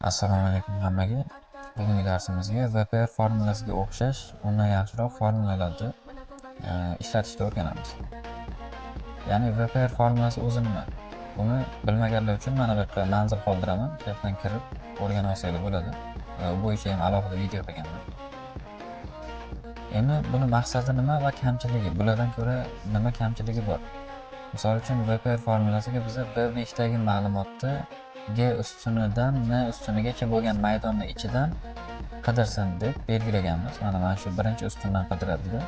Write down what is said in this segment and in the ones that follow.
Assalomu alaykum hammaga. Bugungi darsimizga VPR formulasiga o'xshash, undan yaxshiroq formulalarni ishlatishni o'rganamiz. Ya'ni VPR formulasi o'zi nima? Buni bilmaganlar uchun mana bu yerga manzil qoldiraman. Bu yerdan kirib o'rganib olsanglar bo'ladi. Bu bo'yicha ham alohida video qilganman. Endi buni maqsadi nima va kamchiligi? Bulardan ko'ra nima kamchiligi bor? Misol uchun VPR formulasiga biz bir neshdagi ma'lumotni G ustunidan N ustunigacha bo'lgan maydonni ichidan qidirsin deb belgilaganmiz. Mana shu birinchi ustundan qidiradi-da,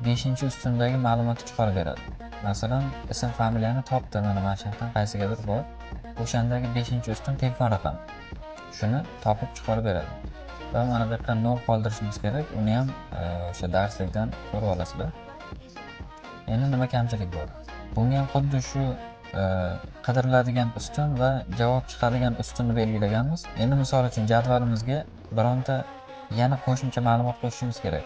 5-ustundagi ma'lumotni chiqarib beradi. Masalan, ism familiyani topdi, mana shu yerdan qaysigadir bor. O'shandagi 5-ustun telefon raqami. Shuni topib chiqarib beradi. Va mana bu yerda 0 qoldirishimiz kerak. Uni ham o'sha darslikdan ko'rib olasizlar. Endi nima kamchilik bor? Bunga ham xuddi shu qidiriladigan ustun va javob chiqadigan ustunni belgilaganmiz. Endi misol uchun jadvalimizga bironta yana qo'shimcha ma'lumot qo'shishimiz kerak.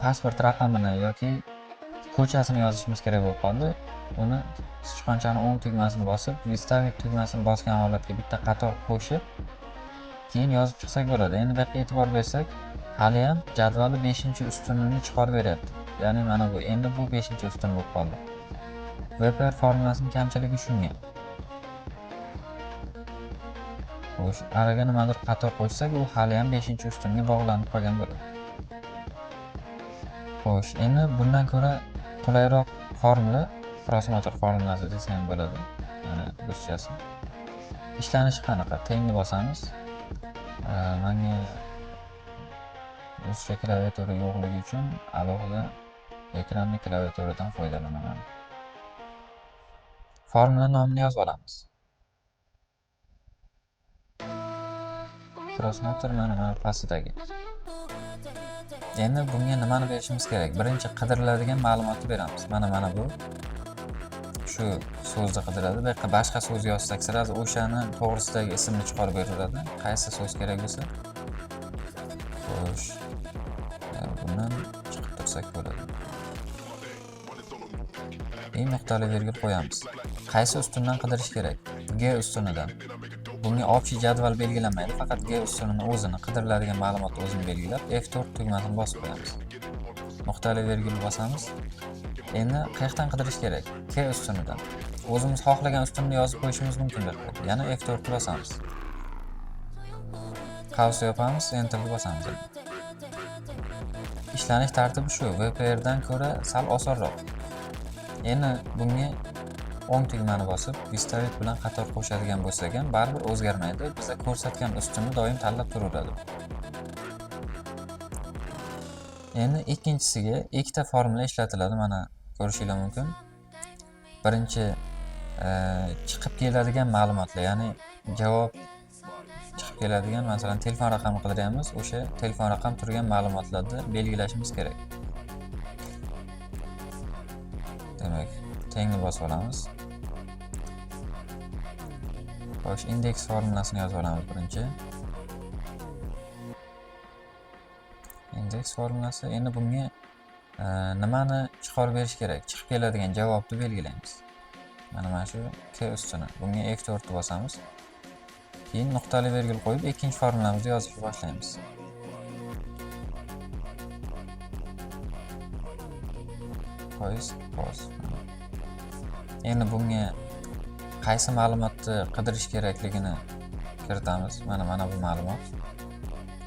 Pasport raqamini yoki ko'chasini yozishimiz kerak bo'lib qoldi. Uni sichqonchaning o'ng tugmasini bosib, vystavить tugmasini bosgan holatga bitta qator qo'shib, keyin yozib chiqsak bo'ladi. Endi bu yerga e'tibor bersak, hali ham jadvali 5-ustunini chiqarib beryapti. Ya'ni mana bu endi bu 5-ustun bo'lib qoldi. VPR formulasining kamchiligi shunga. Xo'sh, araga nimadir qator qo'shsak, u hali ham 5-ustunga bog'lanib qolgan bo'ladi. Xo'sh, endi bundan ko'ra qulayroq formula prosmotor formulasi desa ham bo'ladi. Mana ruschasi. Ishlanishi qanaqa? Tengni bosamiz. Menga ruscha klaviatura yo'qligi uchun alohida ekranni klaviaturadan foydalanaman. Formula nomini yozib olamiz. Prosmotor mana pastidagi. Endi bunga nimani berishimiz kerak? Birinchi qidiriladigan ma'lumotni beramiz. Mana bu. Shu so'zni qidiradi. Bu yerga boshqa so'z yozsak, sirasi o'shani to'g'risidagi ismni chiqarib beradi. Qaysi so'z kerak bo'lsa. Xo'sh. Bundan chiqib tursak bo'ladi. Nuqtali virgul qo'yamiz. Qaysi ustundan qidirish kerak? G ustunidan. Bunga общий jadval belgilanmaydi, faqat G ustunini o'zini, qidiriladigan ma'lumotni o'zini belgilab, F4 tugmasini bosib qo'yamiz. Nuqtali virgul bosamiz. Endi qayerdan qidirish kerak? K ustunidan. O'zimiz xohlagan ustunni yozib qo'yishimiz mumkin bo'ladi. Yana F4 bosamiz. Qavs yopamiz, Enterni bosamiz. Ishlanish tartibi shu. VPR dan ko'ra sal osonroq. Endi bunga o'ng tugmani bosib, vystavить bilan qator qo'shadigan bo'lsak ham baribir o'zgarmaydi. Bizga ko'rsatgan ustunni doim tanlab turaveradi. Endi ikkinchisiga ikkita formula ishlatiladi. Mana ko'rishingiz mumkin. Birinchi chiqib keladigan ma'lumotlar, ya'ni javob chiqib keladigan, masalan, telefon raqamini qidiryapmiz. O'sha telefon raqam turgan ma'lumotlarni belgilashimiz kerak. Demak, tengni bosib olamiz. Xo'sh, indeks formulasini yozib olamiz birinchi. Indeks formulasi. Endi bunga nimani chiqarib berish kerak? Chiqib keladigan javobni belgilaymiz. Mana shu K ustuni. Bunga F4 bosamiz. Keyin nuqtali virgul qo'yib, ikkinchi formulamizni yozishga boshlaymiz. Qo'yish. Endi bunga qaysi ma'lumotni qidirish kerakligini kiritamiz. Mana bu ma'lumot.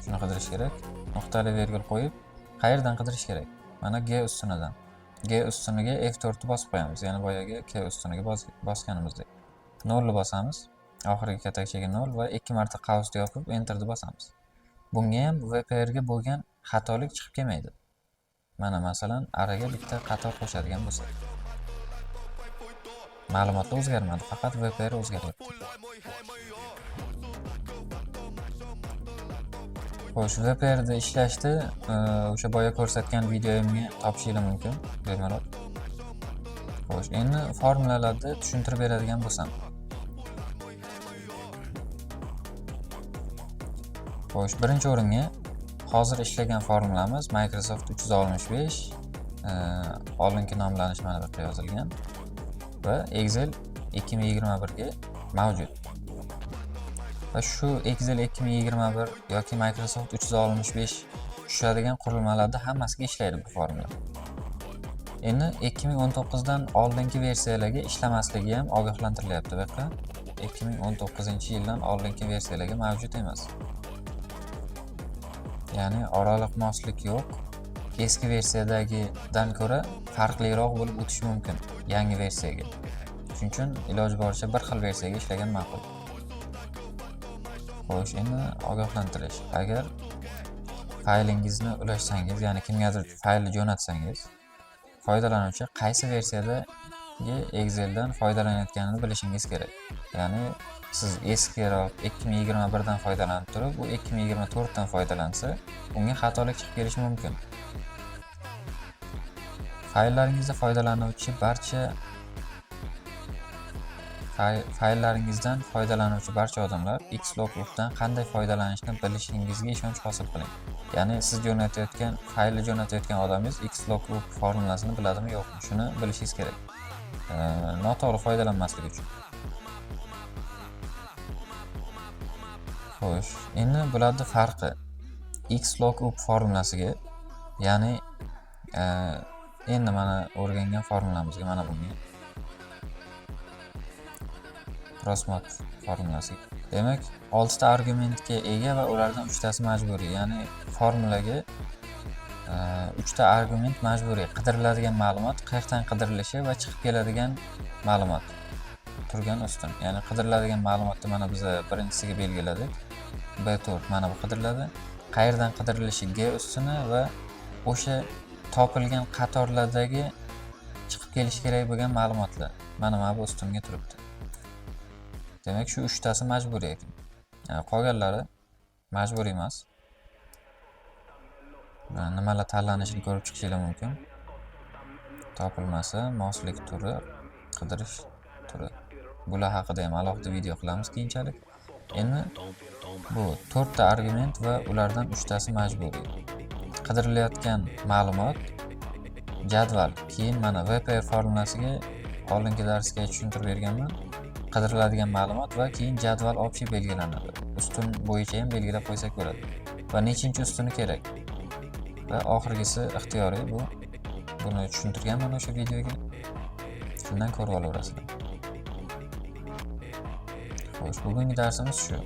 Shuni qidirish kerak. Nuqtali virgul qo'yib, qayerdan qidirish kerak? Mana G ustunidan. G ustuniga F4 bosib qo'yamiz. Ya'ni boyagi K ustuniga bosganimizdek. 0 bosamiz. Oxirgi katakchaga 0 va 2 marta qavsni yopib Enterni bosamiz. Bunga ham VPR ga bo'lgan xatolik chiqib kelmaydi. Mana masalan, araga bitta qator qo'shadigan bo'lsak. Ma'lumotlar o'zgarmadi, faqat VPR o'zgaryapti. Xo'sh, VPR da ishlashni o'sha boya ko'rsatgan videoyimga topishingiz mumkin, bemalol. Xo'sh, endi formulalarni tushuntirib beradigan bo'lsam. Xo'sh, birinchi o'ringa hozir ishlagan formulamiz Microsoft 365 oldingi nomlanish mana bu yerda yozilgan va Excel 2021 ga mavjud. va shu Excel 2021 yoki Microsoft 365 tushadigan qurilmalarda hammasiga ishlaydi bu formula. Endi 2019 dan oldingi versiyalarga ishlamasligi ham ogohlantirilyapti bu yerda. 2019-yildan oldingi versiyalarga mavjud emas. Ya'ni oraliq moslik yo'q. Eski versiyadagidan ko'ra farqliroq bo'lib o'tishi mumkin yangi versiyaga. Shuning uchun iloji boricha bir xil versiyaga ishlagan ma'qul. Xo'sh, endi ogohlantirish. Agar faylingizni ulashsangiz, ya'ni kimgadir faylni jo'natsangiz, foydalanuvchi qaysi versiyadagi Excel'dan foydalanayotganini bilishingiz kerak. Ya'ni siz eskiroq 2021 dan foydalanib turib, u 2024 dan foydalansa, unga xatolik chiqib kelishi mumkin. Fayllaringizda foydalanuvchi barcha odamlar Xlookup dan qanday foydalanishni bilishingizga ishonch hosil qiling. Ya'ni siz faylni jo'natayotgan odamingiz Xlookup formulasini biladimi yo'qmi? Shuni bilishingiz kerak. Noto'g'ri foydalanmaslik uchun. Xo'sh, endi bularning farqi Xlookup formulasiga, ya'ni endi mana o'rgangan formulamizga, mana bunga crossmod formulasi. Demak, 6 ta argumentga ega va ulardan 3 tasi majburiy. Ya'ni formulaga 3 ta argument majburiy. Qidiriladigan ma'lumot, qayerdan qidirilishi va chiqib keladigan ma'lumot turgan ustun. Ya'ni qidiriladigan ma'lumotni mana biz birinchisiga belgiladik. B4 mana bu qidiriladi. Qayerdan qidirilishi G ustuni va o'sha topilgan qatorlardagi chiqib kelishi kerak bo'lgan ma'lumotlar mana bu ustunga turibdi. Demak, shu 3 tasi majburiy ekan. Yani qolganlari majburiy emas. Nimalar tanlanishini ko'rib chiqishingiz mumkin. Topilmasi, moslik turi, qidirish turi. Bular haqida ham alohida video qilamiz keyinchalik. Endi bu 4 ta argument va ulardan 3 tasi majburiy. Qidirilayotgan ma'lumot jadval. Keyin mana VPR formulasiga oldingi darsga tushuntirib berganman. Qidiriladigan ma'lumot va keyin jadval общий belgilanadi. Ustun bo'yicha ham belgilab qo'ysak bo'ladi. Va nechinchi ustuni kerak. Va oxirgisi ixtiyoriy bu. Buni tushuntirganman o'sha videoga. Shundan ko'rib olaverasizlar. Xo'sh, bugungi darsimiz shu.